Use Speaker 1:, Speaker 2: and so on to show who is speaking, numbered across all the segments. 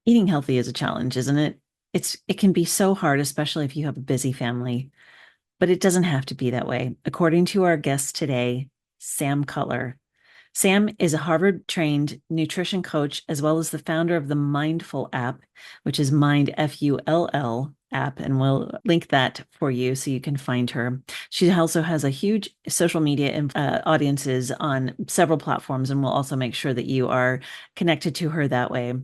Speaker 1: Eating healthy is a challenge, isn't it? It can be so hard, especially if you have a busy family, but it doesn't have to be that way. According to our guest today, Sam Cutler. Sam is a Harvard-trained nutrition coach as well as the founder of the Mindfull app, which is Mind Full app, and we'll link that for you so you can find her. She also has a huge social media audiences on several platforms, and we'll also make sure that you are connected to her that way.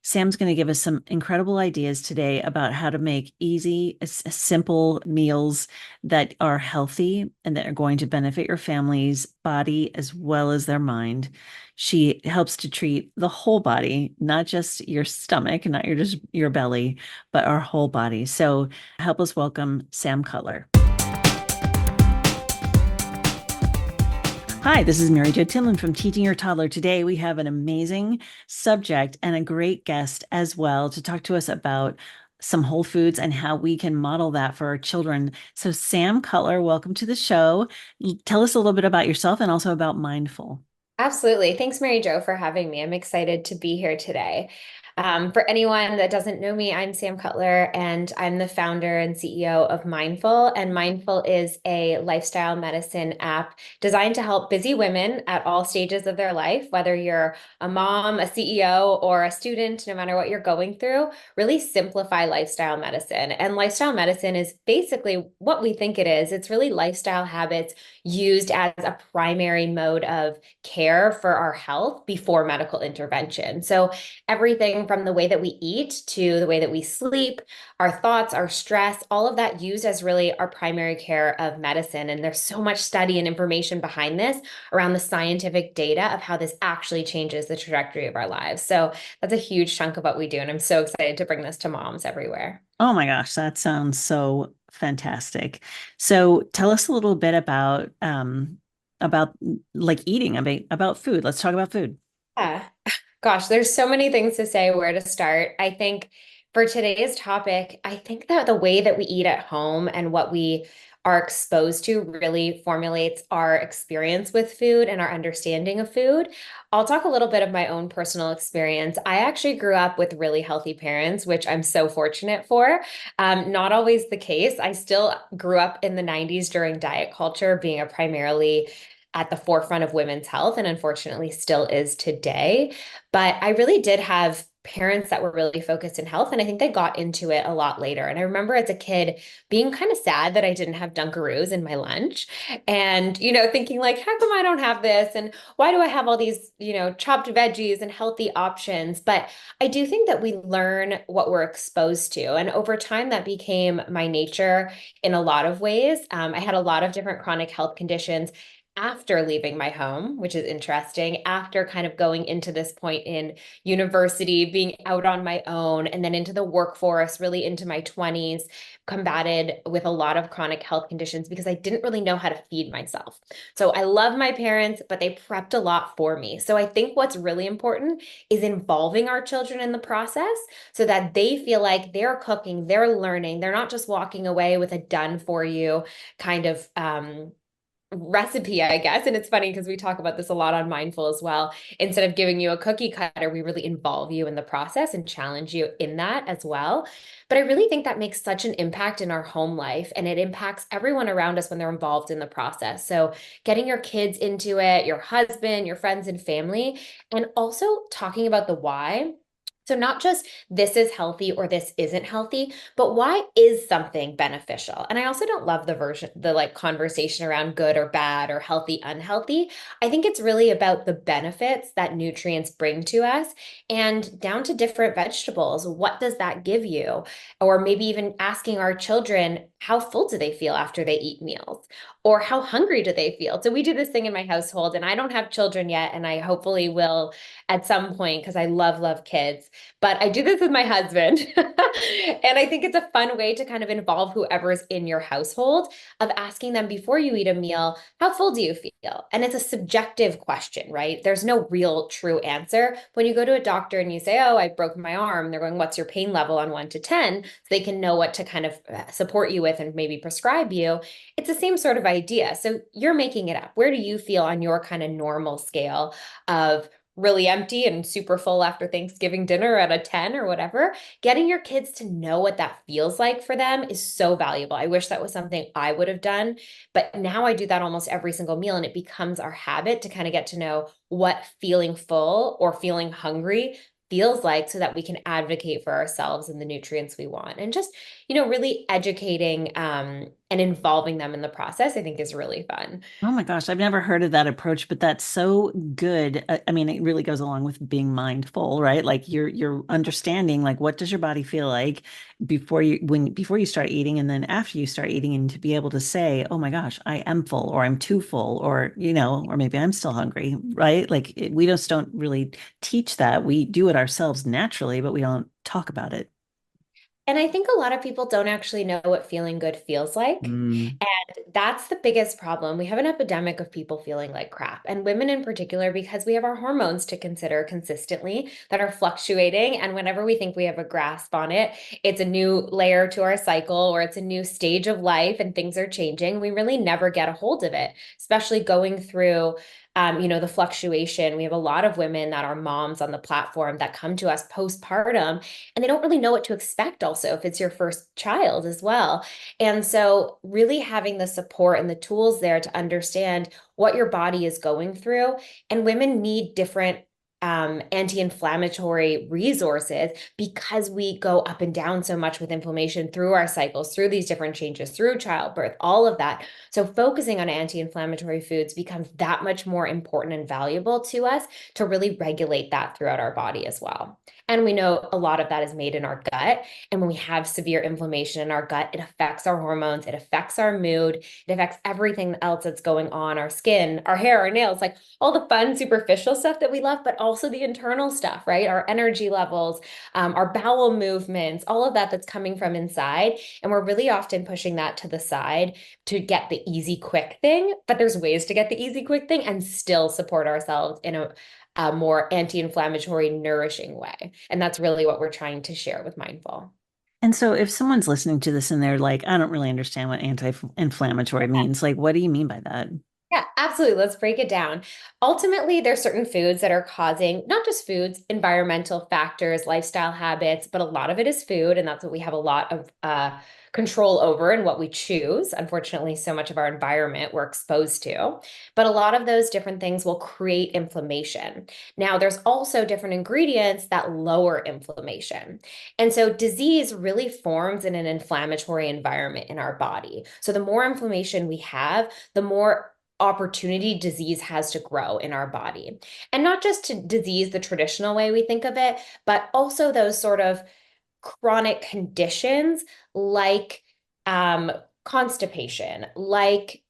Speaker 1: Sam's going to give us some incredible ideas today about how to make easy, simple meals that are healthy and that are going to benefit your family's body as well as their mind. She helps to treat the whole body, not just your stomach, not just your belly, but our whole body. So help us welcome Sam Cutler. Hi, this is Mary Jo Tinlin from Teaching Your Toddler. Today, we have an amazing subject and a great guest as well to talk to us about some whole foods and how we can model that for our children. So, Sam Cutler, welcome to the show. Tell us a little bit about yourself and also about Mindfull.
Speaker 2: Absolutely. Thanks, Mary Jo, for having me. I'm excited to be here today. For anyone that doesn't know me, I'm Sam Cutler, and I'm the founder and CEO of Mindfull. And Mindfull is a lifestyle medicine app designed to help busy women at all stages of their life, whether you're a mom, a CEO, or a student, no matter what you're going through, really simplify lifestyle medicine. And lifestyle medicine is basically what we think it is. It's really lifestyle habits used as a primary mode of care for our health before medical intervention. So everything from the way that we eat to the way that we sleep, our thoughts, our stress, all of that used as really our primary care of medicine. And there's so much study and information behind this around the scientific data of how this actually changes the trajectory of our lives. So that's a huge chunk of what we do. And I'm so excited to bring this to moms everywhere.
Speaker 1: Oh my gosh, that sounds so fantastic. So, tell us a little bit about like eating, about food. Let's talk about food.
Speaker 2: Yeah. Gosh, there's so many things to say where to start. I think for today's topic, I think that the way that we eat at home and what we are exposed to really formulates our experience with food and our understanding of food. I'll talk a little bit of my own personal experience. I actually grew up with really healthy parents, which I'm so fortunate for. Not always the case. I still grew up in the 90s during diet culture, being a primarily at the forefront of women's health, and unfortunately still is today. But I really did have parents that were really focused in health, and I think they got into it a lot later. And I remember as a kid being kind of sad that I didn't have Dunkaroos in my lunch, and thinking like, how come I don't have this? And why do I have all these, chopped veggies and healthy options? But I do think that we learn what we're exposed to, and over time that became my nature in a lot of ways. I had a lot of different chronic health conditions after leaving my home, which is interesting, after kind of going into this point in university, being out on my own, and then into the workforce, really into my 20s, combated with a lot of chronic health conditions because I didn't really know how to feed myself. So I love my parents, but they prepped a lot for me. So I think what's really important is involving our children in the process so that they feel like they're cooking, they're learning, they're not just walking away with a done for you kind of recipe, I guess. And it's funny because we talk about this a lot on Mindfull as well. Instead of giving you a cookie cutter, we really involve you in the process and challenge you in that as well. But I really think that makes such an impact in our home life, and it impacts everyone around us when they're involved in the process. So getting your kids into it, your husband, your friends and family, and also talking about the why. So not just this is healthy or this isn't healthy, but why is something beneficial? And I also don't love the like conversation around good or bad or healthy, unhealthy. I think it's really about the benefits that nutrients bring to us and down to different vegetables. What does that give you? Or maybe even asking our children, how full do they feel after they eat meals? Or how hungry do they feel? So we do this thing in my household, and I don't have children yet, and I hopefully will at some point because I love kids. But I do this with my husband. And I think it's a fun way to kind of involve whoever's in your household of asking them before you eat a meal, how full do you feel? And it's a subjective question, right? There's no real true answer. When you go to a doctor and you say, oh, I broke my arm, they're going, what's your pain level on 1 to 10? So they can know what to kind of support you with and maybe prescribe you. It's the same sort of idea. So you're making it up. Where do you feel on your kind of normal scale of really empty and super full after Thanksgiving dinner at a 10 or whatever, getting your kids to know what that feels like for them is so valuable. I wish that was something I would have done, but now I do that almost every single meal, and it becomes our habit to kind of get to know what feeling full or feeling hungry feels like so that we can advocate for ourselves and the nutrients we want. And just, really educating and involving them in the process, I think is really fun.
Speaker 1: Oh my gosh, I've never heard of that approach, but that's so good. I mean, it really goes along with being mindful, right? Like you're understanding like what does your body feel like before you start eating and then after you start eating, and to be able to say, "Oh my gosh, I am full," or "I'm too full," or or maybe I'm still hungry, right? Like we just don't really teach that. We do it ourselves naturally, but we don't talk about it.
Speaker 2: And I think a lot of people don't actually know what feeling good feels like.
Speaker 1: Mm.
Speaker 2: And that's the biggest problem. We have an epidemic of people feeling like crap, and women in particular, because we have our hormones to consider consistently that are fluctuating. And whenever we think we have a grasp on it, it's a new layer to our cycle or it's a new stage of life and things are changing. We really never get a hold of it, especially going through. The fluctuation. We have a lot of women that are moms on the platform that come to us postpartum, and they don't really know what to expect also if it's your first child as well. And so really having the support and the tools there to understand what your body is going through. And women need different anti-inflammatory resources because we go up and down so much with inflammation through our cycles, through these different changes, through childbirth, all of that. So focusing on anti-inflammatory foods becomes that much more important and valuable to us to really regulate that throughout our body as well. And we know a lot of that is made in our gut. And when we have severe inflammation in our gut, it affects our hormones, it affects our mood, it affects everything else that's going on, our skin, our hair, our nails, like all the fun, superficial stuff that we love, but also the internal stuff, right? Our energy levels, our bowel movements, all of that that's coming from inside. And we're really often pushing that to the side to get the easy, quick thing. But there's ways to get the easy, quick thing and still support ourselves in a more anti-inflammatory, nourishing way. And that's really what we're trying to share with Mindful.
Speaker 1: And so if someone's listening to this and they're like, I don't really understand what anti-inflammatory means, like, what do you mean by that?
Speaker 2: Yeah, absolutely. Let's break it down. Ultimately, there's certain foods that are causing not just foods, environmental factors, lifestyle habits, but a lot of it is food. And that's what we have a lot of control over and what we choose. Unfortunately, so much of our environment we're exposed to. But a lot of those different things will create inflammation. Now, there's also different ingredients that lower inflammation. And so disease really forms in an inflammatory environment in our body. So the more inflammation we have, the more opportunity disease has to grow in our body. And not just to disease the traditional way we think of it, but also those sort of chronic conditions like constipation, like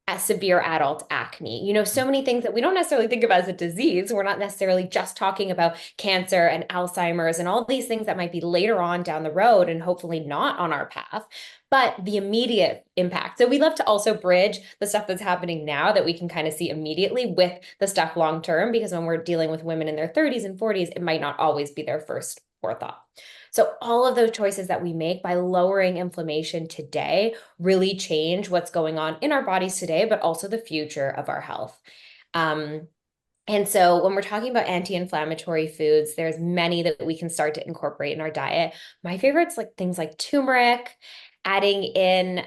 Speaker 2: a severe adult acne. So many things that we don't necessarily think of as a disease. We're not necessarily just talking about cancer and Alzheimer's and all these things that might be later on down the road and hopefully not on our path, but the immediate impact. So we love to also bridge the stuff that's happening now that we can kind of see immediately with the stuff long term, because when we're dealing with women in their 30s and 40s, it might not always be their first forethought. So all of those choices that we make by lowering inflammation today really change what's going on in our bodies today, but also the future of our health. Um, and so when we're talking about anti-inflammatory foods, there's many that we can start to incorporate in our diet. My favorites like things like turmeric, adding in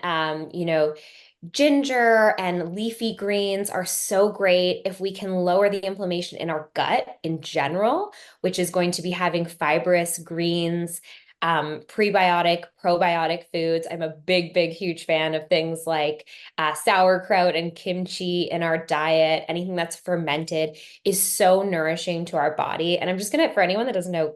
Speaker 2: ginger and leafy greens are so great if we can lower the inflammation in our gut in general, which is going to be having fibrous greens, prebiotic, probiotic foods. I'm a big, big, huge fan of things like sauerkraut and kimchi in our diet. Anything that's fermented is so nourishing to our body. And I'm just going to, for anyone that doesn't know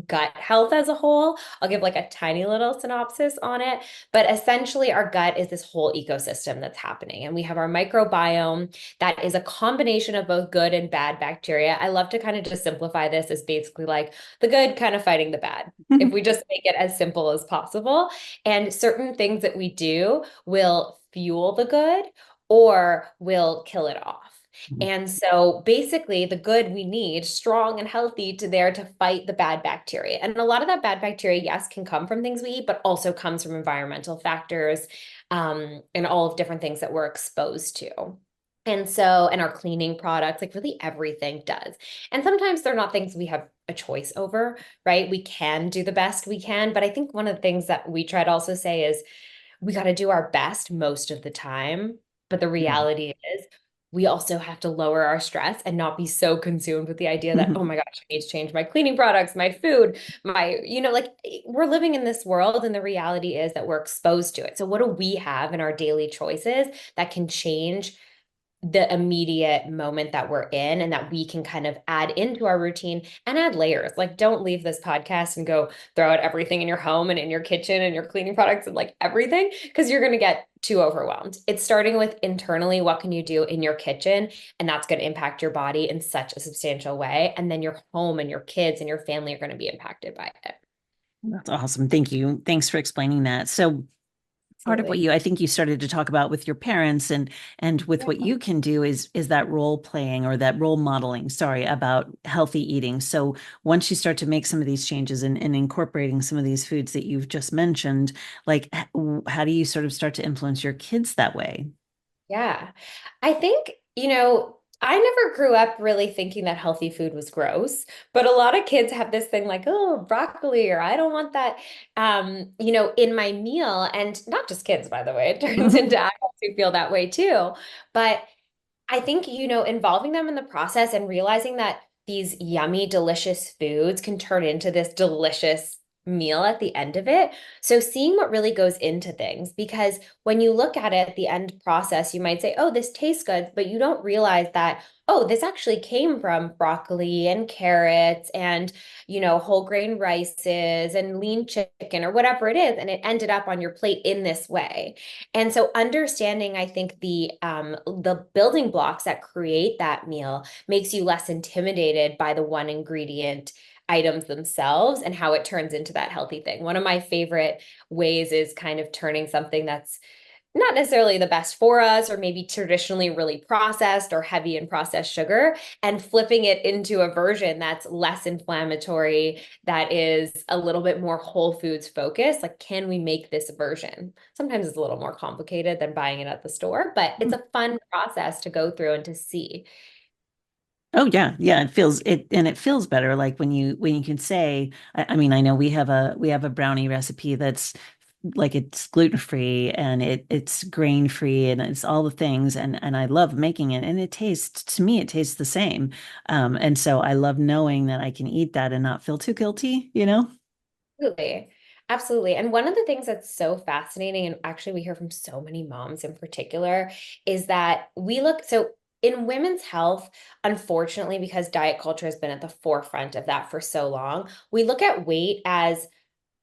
Speaker 2: gut health as a whole, I'll give like a tiny little synopsis on it. But essentially, our gut is this whole ecosystem that's happening. And we have our microbiome that is a combination of both good and bad bacteria. I love to kind of just simplify this as basically like the good kind of fighting the bad, if we just make it as simple as possible. And certain things that we do will fuel the good or will kill it off. And so basically the good we need strong and healthy to fight the bad bacteria. And a lot of that bad bacteria, yes, can come from things we eat, but also comes from environmental factors, and all of different things that we're exposed to. And our cleaning products, like really everything does. And sometimes they're not things we have a choice over, right? We can do the best we can. But I think one of the things that we try to also say is we got to do our best most of the time. But the
Speaker 1: Mm.
Speaker 2: reality is, we also have to lower our stress and not be so consumed with the idea that, oh my gosh, I need to change my cleaning products, my food, like we're living in this world, and the reality is that we're exposed to it. So, what do we have in our daily choices that can change the immediate moment that we're in, and that we can kind of add into our routine and add layers? Like, don't leave this podcast and go throw out everything in your home and in your kitchen and your cleaning products and like everything, because you're going to get too overwhelmed. It's starting with internally, what can you do in your kitchen? And that's going to impact your body in such a substantial way. And then your home and your kids and your family are going to be impacted by it.
Speaker 1: That's awesome. Thank you. Thanks for explaining that. So part of what
Speaker 2: Absolutely.
Speaker 1: I think you started to talk about with your parents and with
Speaker 2: Yeah.
Speaker 1: what you can do is that role playing or that role modeling, sorry, about healthy eating. So once you start to make some of these changes and incorporating some of these foods that you've just mentioned, like how do you sort of start to influence your kids that way?
Speaker 2: Yeah. I think, I never grew up really thinking that healthy food was gross, but a lot of kids have this thing like, oh, broccoli, or I don't want that, in my meal. And not just kids, by the way, it turns into adults who feel that way too. But I think, involving them in the process and realizing that these yummy, delicious foods can turn into this delicious meal at the end of it. So seeing what really goes into things, because when you look at it at the end process, you might say, oh, this tastes good, but you don't realize that, oh, this actually came from broccoli and carrots and, whole grain rices and lean chicken or whatever it is. And it ended up on your plate in this way. And so understanding, I think the building blocks that create that meal makes you less intimidated by the one ingredient items themselves and how it turns into that healthy thing. One of my favorite ways is kind of turning something that's not necessarily the best for us, or maybe traditionally really processed or heavy in processed sugar, and flipping it into a version that's less inflammatory, that is a little bit more whole foods focused. Like, can we make this version? Sometimes it's a little more complicated than buying it at the store, but it's a fun process to go through and to see.
Speaker 1: Oh yeah, yeah. It feels better. Like when you can say, I mean, I know we have a brownie recipe that's like it's gluten free and it's grain free and it's all the things and I love making it and it tastes to me it tastes the same. And so I love knowing that I can eat that and not feel too guilty, you know?
Speaker 2: Absolutely. Absolutely. And one of the things that's so fascinating, and actually we hear from so many moms in particular, is that so in women's health, unfortunately, because diet culture has been at the forefront of that for so long, we look at weight as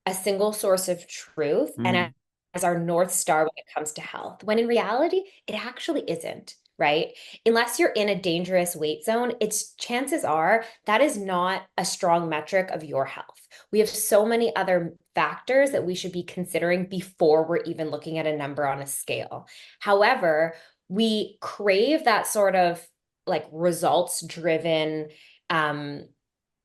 Speaker 2: a single source of truth and
Speaker 1: Mm.
Speaker 2: as our North Star when it comes to health, when in reality, it actually isn't, right? Unless you're in a dangerous weight zone, it's chances are that is not a strong metric of your health. We have so many other factors that we should be considering before we're even looking at a number on a scale. However, we crave that sort of like results driven um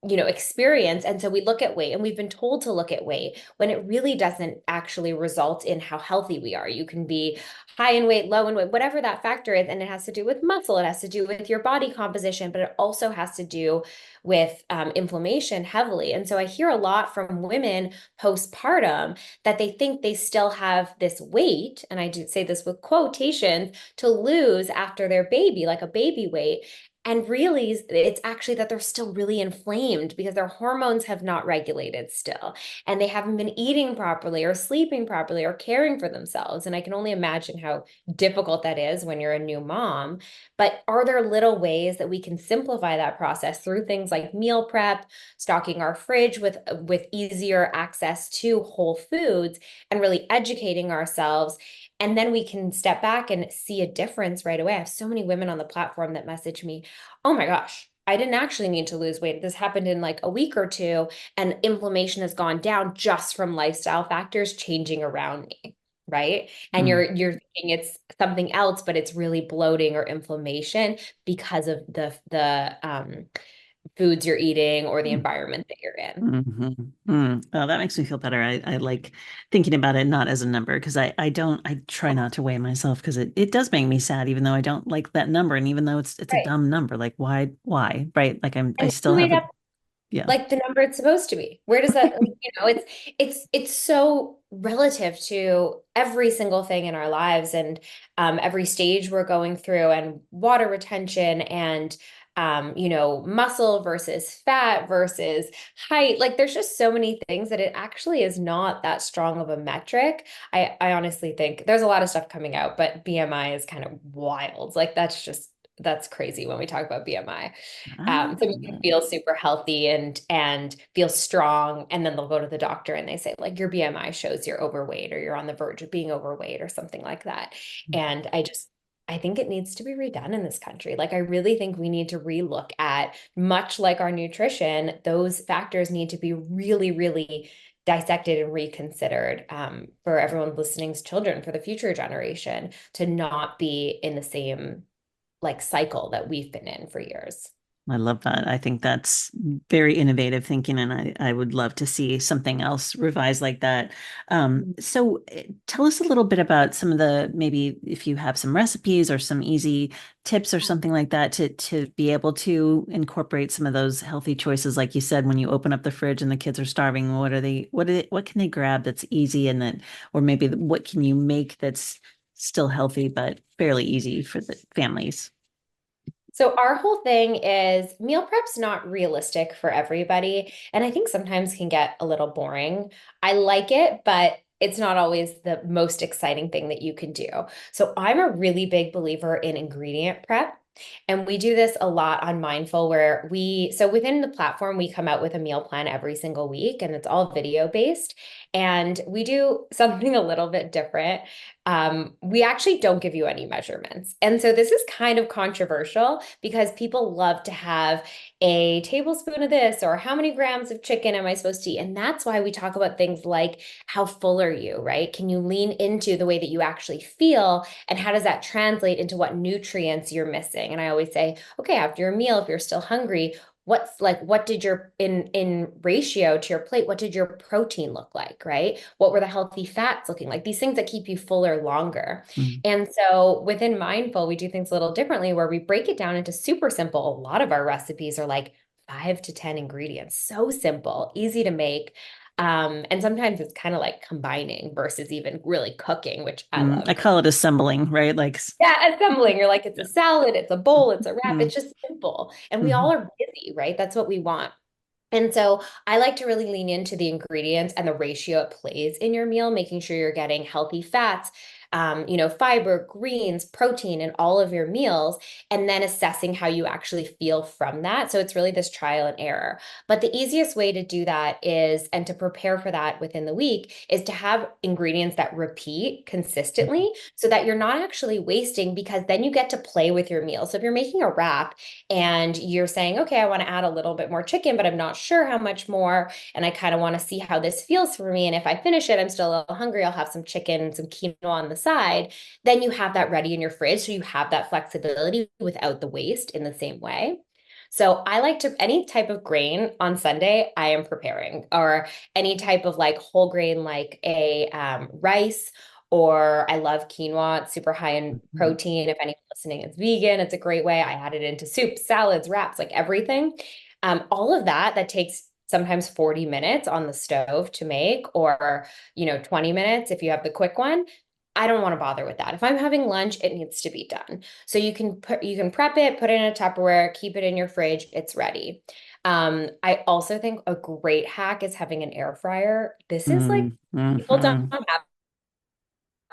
Speaker 2: experience. And so we look at weight, and we've been told to look at weight when it really doesn't actually result in how healthy we are. You can be high in weight, low in weight, whatever that factor is. And it has to do with muscle, it has to do with your body composition, but it also has to do with inflammation heavily. And so I hear a lot from women postpartum that they think they still have this weight, and I do say this with quotations, to lose after their baby, like a baby weight. And really, it's actually that they're still really inflamed because their hormones have not regulated still. And they haven't been eating properly or sleeping properly or caring for themselves. And I can only imagine how difficult that is when you're a new mom. But are there little ways that we can simplify that process through things like meal prep, stocking our fridge with easier access to whole foods, and really educating ourselves? And then we can step back and see a difference right away. I have so many women on the platform that message me, oh my gosh, I didn't actually need to lose weight. This happened in like a week or two, and inflammation has gone down just from lifestyle factors changing around me, right? And
Speaker 1: Mm.
Speaker 2: you're thinking it's something else, but it's really bloating or inflammation because of the foods you're eating or the environment that you're in.
Speaker 1: Oh, that makes me feel better. I like thinking about it not as a number because I try not to weigh myself because it does make me sad, even though I don't like that number. And even though it's a
Speaker 2: Right.
Speaker 1: dumb number, like why? Right. Like I
Speaker 2: And
Speaker 1: still
Speaker 2: who
Speaker 1: have
Speaker 2: made
Speaker 1: a
Speaker 2: up
Speaker 1: yeah.
Speaker 2: like the number it's supposed to be? Where does that, like, it's so relative to every single thing in our lives and every stage we're going through and water retention and muscle versus fat versus height. Like there's just so many things that it actually is not that strong of a metric. I honestly think there's a lot of stuff coming out, but BMI is kind of wild. Like that's crazy when we talk about BMI.
Speaker 1: Ah,
Speaker 2: Some can feel super healthy and feel strong, and then they'll go to the doctor and they say like your BMI shows you're overweight or you're on the verge of being overweight or something like that. And I think it needs to be redone in this country. Like I really think we need to relook at much like our nutrition, those factors need to be really, really dissected and reconsidered for everyone listening's children, for the future generation, to not be in the same like cycle that we've been in for years.
Speaker 1: I love that. I think that's very innovative thinking, and I would love to see something else revised like that. So tell us a little bit about some of the maybe if you have some recipes or some easy tips or something like that to be able to incorporate some of those healthy choices, like you said, when you open up the fridge and the kids are starving, what can they grab that's easy and that, or maybe what can you make that's still healthy but fairly easy for the families?
Speaker 2: So our whole thing is meal prep's not realistic for everybody, and I think sometimes can get a little boring. I like it, but it's not always the most exciting thing that you can do. So I'm a really big believer in ingredient prep. And we do this a lot on Mindful, where so within the platform, we come out with a meal plan every single week, and it's all video based. And we do something a little bit different. We actually don't give you any measurements. And so this is kind of controversial because people love to have a tablespoon of this or how many grams of chicken am I supposed to eat? And that's why we talk about things like how full are you, right? Can you lean into the way that you actually feel? And how does that translate into what nutrients you're missing? And I always say, okay, after your meal, if you're still hungry, what did your in ratio to your plate, what did your protein look like, right? What were the healthy fats looking like? These things that keep you fuller longer.
Speaker 1: Mm.
Speaker 2: And so within Mindful, we do things a little differently where we break it down into super simple. A lot of our recipes are like 5 to 10 ingredients. So simple, easy to make. And sometimes it's kind of like combining versus even really cooking, which I
Speaker 1: I
Speaker 2: love.
Speaker 1: call it assembling, right? Like,
Speaker 2: Yeah, assembling. You're like, it's a
Speaker 1: yeah.
Speaker 2: salad, it's a bowl, it's a wrap.
Speaker 1: Mm,
Speaker 2: It's just simple. And we all
Speaker 1: mhm,
Speaker 2: are busy, right? That's what we want. And so I like to really lean into the ingredients and the ratio it plays in your meal, making sure you're getting healthy fats, fiber, greens, protein in all of your meals, and then assessing how you actually feel from that. So it's really this trial and error. But the easiest way to do that is, and to prepare for that within the week, is to have ingredients that repeat consistently so that you're not actually wasting, because then you get to play with your meal. So if you're making a wrap and you're saying, okay, I want to add a little bit more chicken, but I'm not sure how much more. And I kind of want to see how this feels for me. And if I finish it, I'm still a little hungry. I'll have some chicken, some quinoa on the side. Then you have that ready in your fridge. So you have that flexibility without the waste in the same way. So I like to, any type of grain on Sunday, I am preparing, or any type of like whole grain, like a rice, or I love quinoa. It's super high in
Speaker 1: mhm,
Speaker 2: protein. If anyone listening is vegan, it's a great way. I add it into soups, salads, wraps, like everything. All of that takes sometimes 40 minutes on the stove to make, or 20 minutes if you have the quick one. I don't want to bother with that. If I'm having lunch, it needs to be done. So you can prep it, put it in a Tupperware, keep it in your fridge, it's ready. I also think a great hack is having an air fryer. This is like people don't
Speaker 1: mhm.
Speaker 2: have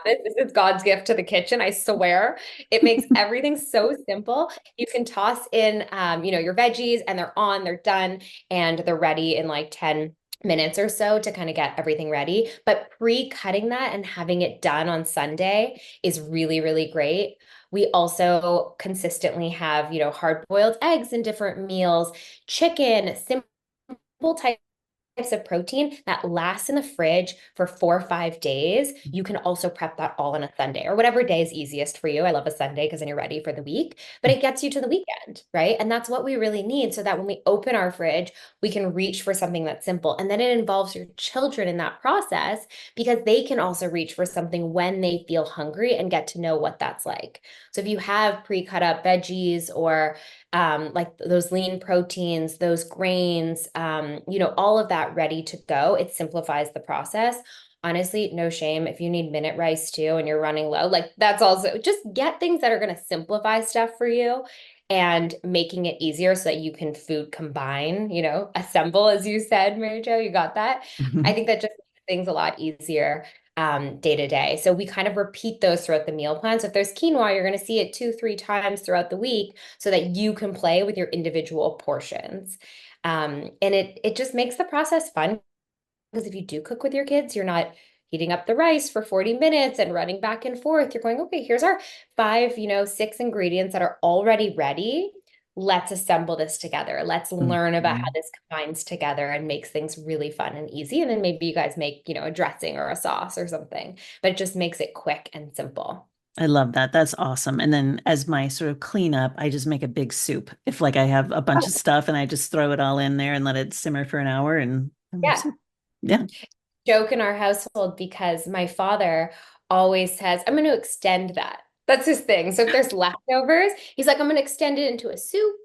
Speaker 2: it. This is God's gift to the kitchen, I swear. It makes everything so simple. You can toss in, your veggies, and they're done, and they're ready in like 10 minutes or so to kind of get everything ready. But pre-cutting that and having it done on Sunday is really, really great. We also consistently have, hard-boiled eggs in different meals, chicken, simple type types of protein that lasts in the fridge for 4 or 5 days. You can also prep that all on a Sunday or whatever day is easiest for you. I love a Sunday because then you're ready for the week, but it gets you to the weekend, right? And that's what we really need so that when we open our fridge, we can reach for something that's simple. And then it involves your children in that process because they can also reach for something when they feel hungry and get to know what that's like. So if you have pre-cut up veggies or like those lean proteins, those grains, all of that ready to go. It simplifies the process. Honestly, no shame. If you need minute rice too and you're running low, like that's also just get things that are going to simplify stuff for you and making it easier so that you can food combine, assemble, as you said, Mary Jo, you got that. I think that just makes things a lot easier day to day. So we kind of repeat those throughout the meal plan. So if there's quinoa, you're going to see it 2, 3 times throughout the week so that you can play with your individual portions. And it just makes the process fun because if you do cook with your kids, you're not heating up the rice for 40 minutes and running back and forth. You're going, okay, here's our five, 6 ingredients that are already ready. Let's assemble this together. Let's learn about how
Speaker 1: Mhm.
Speaker 2: this combines together and makes things really fun and easy. And then maybe you guys make, a dressing or a sauce or something, but it just makes it quick and simple.
Speaker 1: I love that. That's awesome. And then as my sort of cleanup, I just make a big soup. If like I have a bunch of
Speaker 2: Oh,
Speaker 1: stuff and I just throw it all in there and let it simmer for an hour and we have
Speaker 2: yeah.
Speaker 1: soup. Yeah.
Speaker 2: Joke in our household because my father always says, I'm going to extend that. That's his thing. So if there's leftovers, he's like, I'm going to extend it into a soup.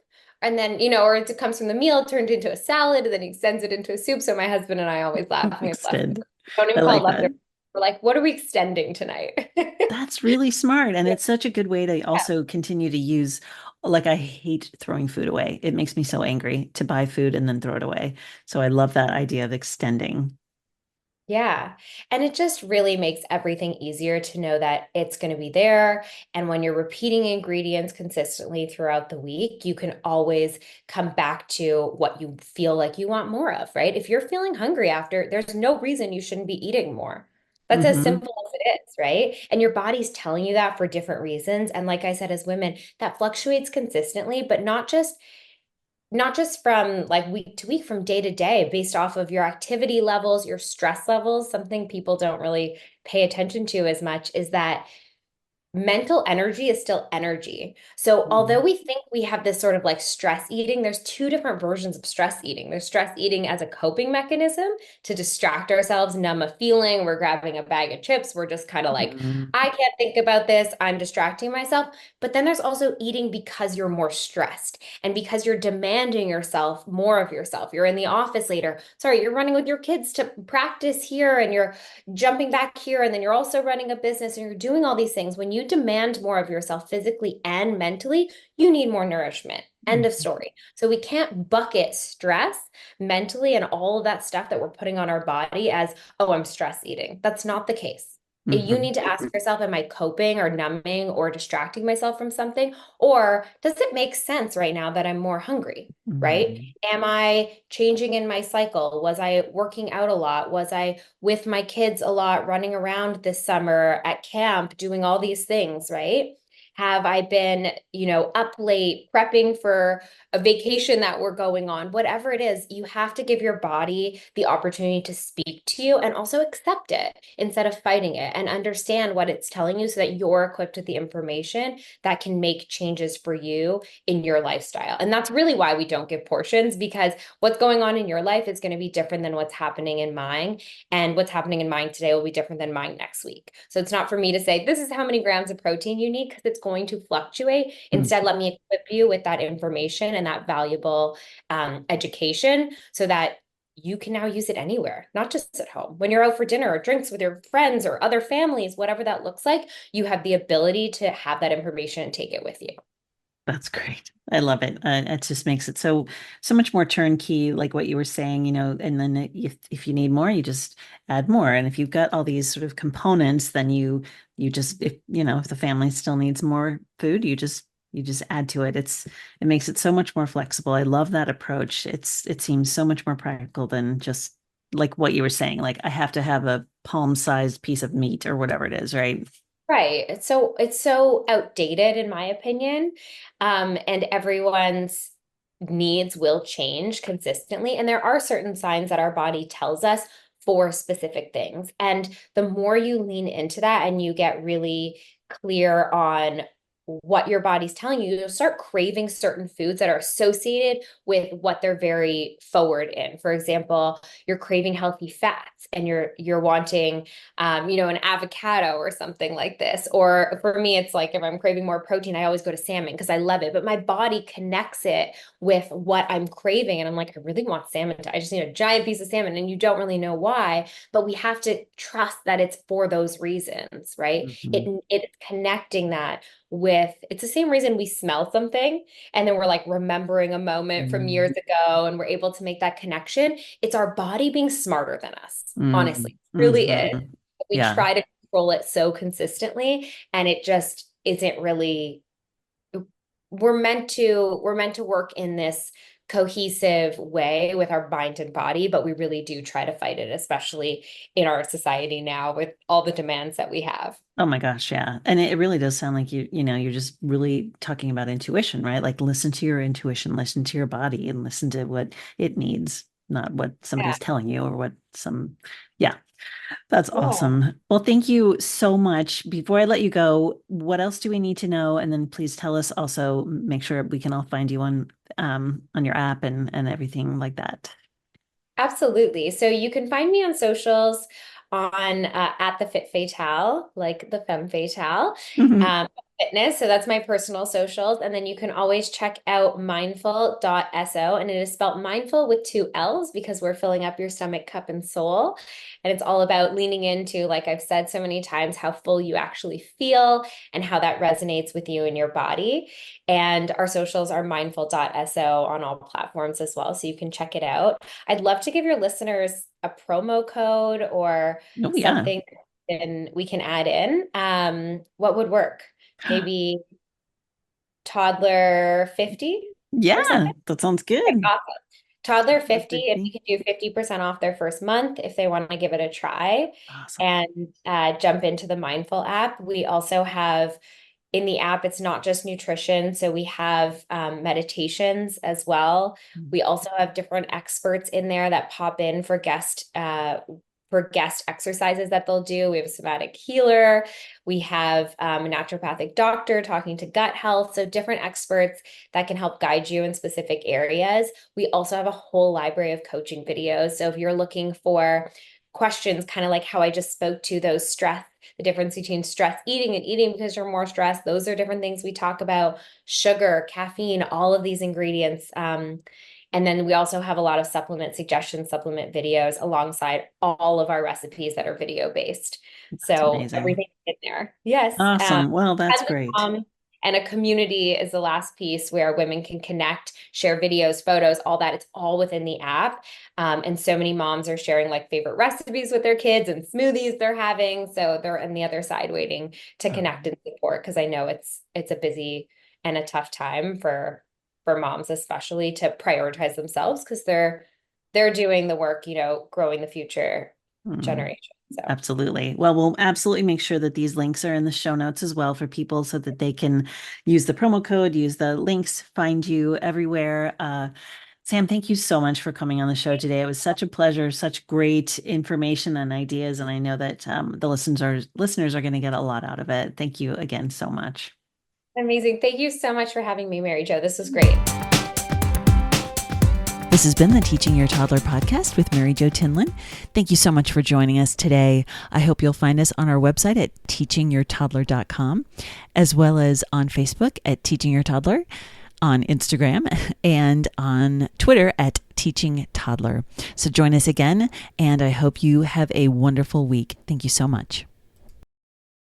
Speaker 2: And then, or it comes from the meal turned into a salad, and then he extends it into a soup. So my husband and I always laugh when we have leftovers.
Speaker 1: Extend.
Speaker 2: We don't
Speaker 1: I
Speaker 2: even call it
Speaker 1: like that.
Speaker 2: leftovers. We're like, what are we extending tonight?
Speaker 1: That's really smart. And
Speaker 2: Yeah.
Speaker 1: it's such a good way to also continue to use, like, I hate throwing food away. It makes me so angry to buy food and then throw it away. So I love that idea of extending.
Speaker 2: Yeah. And it just really makes everything easier to know that it's going to be there. And when you're repeating ingredients consistently throughout the week, you can always come back to what you feel like you want more of, right? If you're feeling hungry after, there's no reason you shouldn't be eating more. That's as
Speaker 1: Hmm.
Speaker 2: simple as it is, right? And your body's telling you that for different reasons. And like I said, as women, that fluctuates consistently, but not just from like week to week, from day to day, based off of your activity levels, your stress levels. Something people don't really pay attention to as much is that mental energy is still energy. So, although we think we have this sort of like stress eating, there's two different versions of stress eating. There's stress eating as a coping mechanism to distract ourselves, numb a feeling. We're grabbing a bag of chips. We're just kind of like,
Speaker 1: Hmm.
Speaker 2: I can't think about this. I'm distracting myself. But then there's also eating because you're more stressed and because you're demanding yourself more of yourself. You're in the office later. Sorry, you're running with your kids to practice here and you're jumping back here, and then you're also running a business and you're doing all these things. When you demand more of yourself physically and mentally, you need more nourishment. End of story. So we can't bucket stress mentally and all of that stuff that we're putting on our body as, oh, I'm stress eating. That's not the case. You
Speaker 1: Hmm.
Speaker 2: need to ask yourself, am I coping or numbing or distracting myself from something? Or does it make sense right now that I'm more hungry? Right?
Speaker 1: Hmm.
Speaker 2: Am I changing in my cycle? Was I working out a lot? Was I with my kids a lot, running around this summer at camp, doing all these things, right? Have I been, up late prepping for a vacation that we're going on? Whatever it is, you have to give your body the opportunity to speak to you and also accept it instead of fighting it and understand what it's telling you so that you're equipped with the information that can make changes for you in your lifestyle. And that's really why we don't give portions, because what's going on in your life is going to be different than what's happening in mine. And what's happening in mine today will be different than mine next week. So it's not for me to say, this is how many grams of protein you need, because it's going to fluctuate. Instead, let me equip you with that information and that valuable education so that you can now use it anywhere, not just at home. When you're out for dinner or drinks with your friends or other families, whatever that looks like, you have the ability to have that information and take it with you.
Speaker 1: That's great. I love it. It just makes it so much more turnkey, like what you were saying, and then if you need more, you just add more. And if you've got all these sort of components, then you just if the family still needs more food, you just add to it. It makes it so much more flexible. I love that approach. It seems so much more practical than just like what you were saying, like I have to have a palm-sized piece of meat or whatever it is, right?
Speaker 2: Right. It's so outdated in my opinion. And everyone's needs will change consistently. And there are certain signs that our body tells us for specific things. And the more you lean into that and you get really clear on what your body's telling you, you'll start craving certain foods that are associated with what they're very forward in. For example, you're craving healthy fats and you're wanting an avocado or something like this. Or for me, it's like if I'm craving more protein, I always go to salmon because I love it. But my body connects it with what I'm craving. And I'm like, I really want salmon. I just need a giant piece of salmon. And you don't really know why, but we have to trust that it's for those reasons, right?
Speaker 1: Mhm.
Speaker 2: It's connecting that with, it's the same reason we smell something and then we're like remembering a moment from years
Speaker 1: Mhm.
Speaker 2: ago and we're able to make that connection. It's our body being smarter than us,
Speaker 1: Mhm.
Speaker 2: honestly. It really is.
Speaker 1: Mhm.
Speaker 2: We
Speaker 1: Yeah.
Speaker 2: try to control it so consistently and it just isn't really, we're meant to work in this cohesive way with our mind and body, but we really do try to fight it, especially in our society now with all the demands that we have.
Speaker 1: Oh my gosh, yeah. And it really does sound like you're just really talking about intuition, right? Like listen to your intuition, listen to your body and listen to what it needs, not what
Speaker 2: Yeah.
Speaker 1: somebody's telling you or yeah, that's
Speaker 2: Yeah.
Speaker 1: awesome. Well, thank you so much. Before I let you go, what else do we need to know? And then please tell us also, make sure we can all find you on your app and everything like that.
Speaker 2: Absolutely. So you can find me on socials on at the Fit Fatale, like the Femme Fatale,
Speaker 1: Mhm.
Speaker 2: um, fitness. So that's my personal socials. And then you can always check out Mindfull.so. And it is spelled mindful with two L's because we're filling up your stomach, cup, and soul. And it's all about leaning into, like I've said so many times, how full you actually feel and how that resonates with you and your body. And our socials are mindful.so on all platforms as well. So you can check it out. I'd love to give your listeners a promo code or
Speaker 1: Oh yeah.
Speaker 2: something and we can add in. What would work? Maybe toddler 50 or
Speaker 1: Yeah,
Speaker 2: something?
Speaker 1: that sounds
Speaker 2: Okay,
Speaker 1: good.
Speaker 2: awesome. Toddler
Speaker 1: Toddler
Speaker 2: 50, and we
Speaker 1: 50.
Speaker 2: can do 50% off their first month if they want to give it a try
Speaker 1: Awesome.
Speaker 2: and jump into the Mindful app. We also have in the app, it's not just nutrition. So we have meditations as well. We also have different experts in there that pop in for guest exercises that they'll do. We have a somatic healer. We have a naturopathic doctor talking to gut health. So different experts that can help guide you in specific areas. We also have a whole library of coaching videos. So if you're looking for questions, kind of like how I just spoke to those stress, the difference between stress eating and eating because you're more stressed. Those are different things we talk about. Sugar, caffeine, all of these ingredients. And then we also have a lot of supplement suggestions, supplement videos alongside all of our recipes that are video based.
Speaker 1: That's
Speaker 2: So
Speaker 1: amazing.
Speaker 2: everything in there. Yes.
Speaker 1: Awesome. Well, that's
Speaker 2: As a
Speaker 1: great.
Speaker 2: mom, and a community is the last piece where women can connect, share videos, photos, all that. It's all within the app. And so many moms are sharing like favorite recipes with their kids and smoothies they're having. So they're on the other side waiting to
Speaker 1: Oh,
Speaker 2: connect and support because I know it's a busy and a tough time for moms, especially to prioritize themselves because they're doing the work, growing the future
Speaker 1: mm,
Speaker 2: generation. So
Speaker 1: absolutely. Well, we'll absolutely make sure that these links are in the show notes as well for people so that they can use the promo code, use the links, find you everywhere. Sam, thank you so much for coming on the show today. It was such a pleasure, such great information and ideas, and I know that the listeners are going to get a lot out of it. Thank you again so much.
Speaker 2: amazing. Thank you so much for having me, Mary Jo. This was great.
Speaker 1: This has been the Teaching Your Toddler podcast with Mary Jo Tinlin. Thank you so much for joining us today. I hope you'll find us on our website at teachingyourtoddler.com, as well as on Facebook at Teaching Your Toddler, on Instagram, and on Twitter at Teaching Toddler. So join us again, and I hope you have a wonderful week. Thank you so much.